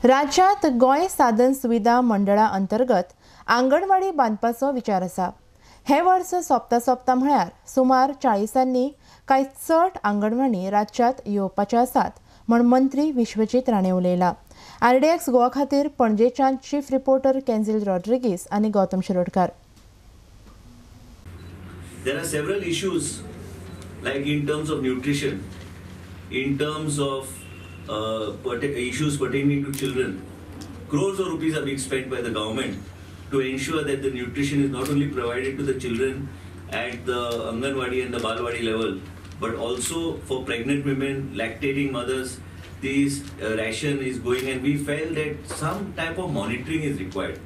राज्यात गोंय साधन सुविधा मंडळा अंतर्गत आंगणवाडी बांदपाचो विचार आसा. हे वर्स सोंपता म्हळ्यार सुमार 40 कांय चड आंगणवाडी राज्यांत येवपाच्यो आसात म्हण मंत्री विश्वजीत राणे उलयला. RDX गोवा खातीर पणजेच्यान चीफ रिपोर्टर केन्झिल रॉड्रिगीस आनी Gautam Shirodkar. There are several issues, like in terms of nutrition, in terms of issues pertaining to children. Crores of rupees are being spent by the government to ensure that the nutrition is not only provided to the children at the Anganwadi and the Balwadi level, but also for pregnant women, lactating mothers. This ration is going, and we felt that some type of monitoring is required.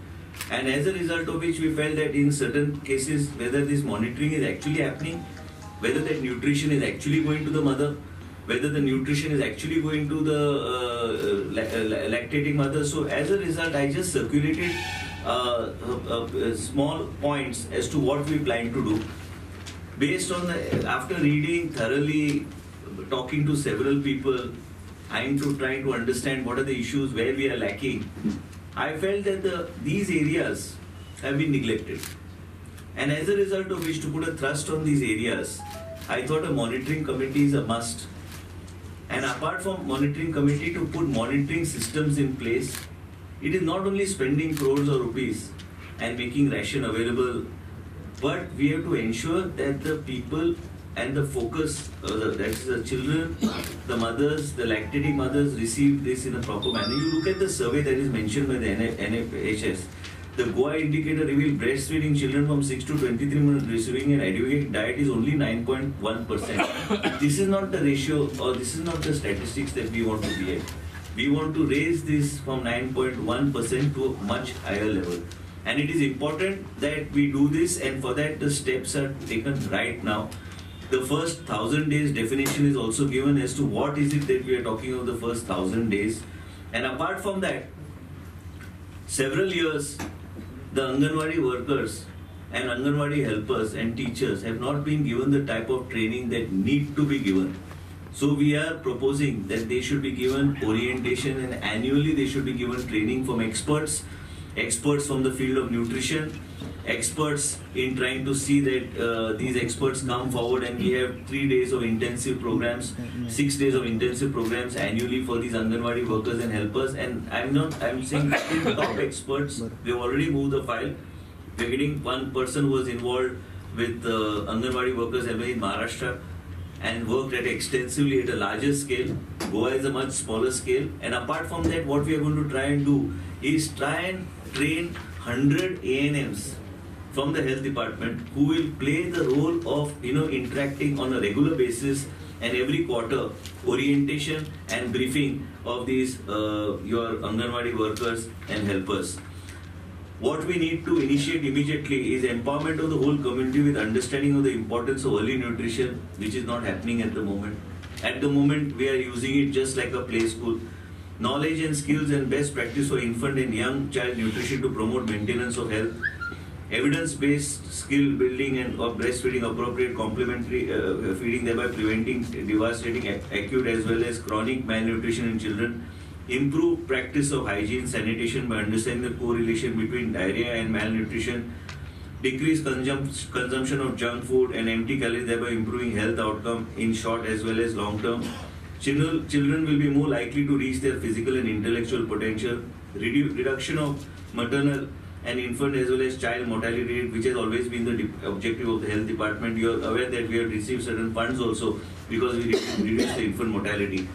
And as a result of which we felt that in certain cases, whether this monitoring is actually happening, whether that nutrition is actually going to the mother, whether the nutrition is actually going to the lactating mother. So as a result, I just circulated small points as to what we plan to do. Based on after reading thoroughly, talking to several people, I'm trying to understand what are the issues where we are lacking. I felt that these areas have been neglected, and as a result of which, to put a thrust on these areas, I thought a monitoring committee is a must. And apart from monitoring committee, to put monitoring systems in place, it is not only spending crores of rupees and making ration available, but we have to ensure that the people and the focus, that is the children, the mothers, the lactating mothers, receive this in a proper manner. You look at the survey that is mentioned by the NFHS. The Goa indicator revealed breastfeeding children from 6 to 23 months receiving an adequate diet is only 9.1%. This is not the ratio, or this is not the statistics that we want to be at. We want to raise this from 9.1% to a much higher level. And it is important that we do this, and for that the steps are taken right now. The first 1000 days definition is also given as to what is it that we are talking of the first 1000 days. And apart from that, several years, the Anganwadi workers and Anganwadi helpers and teachers have not been given the type of training that need to be given. So we are proposing that they should be given orientation, and annually they should be given training from experts from the field of nutrition, experts in trying to see that these experts come forward, and we have 3 days of intensive programs, 6 days of intensive programs annually for these Anganwadi workers and helpers. And I'm saying top experts, they've already moved the file. We're getting one person who was involved with Anganwadi workers in Maharashtra and worked at extensively at a larger scale. Goa is a much smaller scale. And apart from that, what we are going to try and do is try and train 100 ANMs from the health department who will play the role of interacting on a regular basis, and every quarter orientation and briefing of these your Anganwadi workers and helpers. What we need to initiate immediately is empowerment of the whole community with understanding of the importance of early nutrition, which is not happening at the moment. At the moment, we are using it just like a play school. Knowledge and skills and best practice for infant and young child nutrition to promote maintenance of health. Evidence-based skill building and of breastfeeding, appropriate complementary feeding, thereby preventing devastating acute as well as chronic malnutrition in children. Improve practice of hygiene, sanitation by understanding the correlation between diarrhea and malnutrition. Decrease consumption of junk food and empty calories, thereby improving health outcome in short as well as long term. Children will be more likely to reach their physical and intellectual potential. Reduction of maternal and infant as well as child mortality rate, which has always been the objective of the health department. You are aware that we have received certain funds also because we reduced the infant mortality.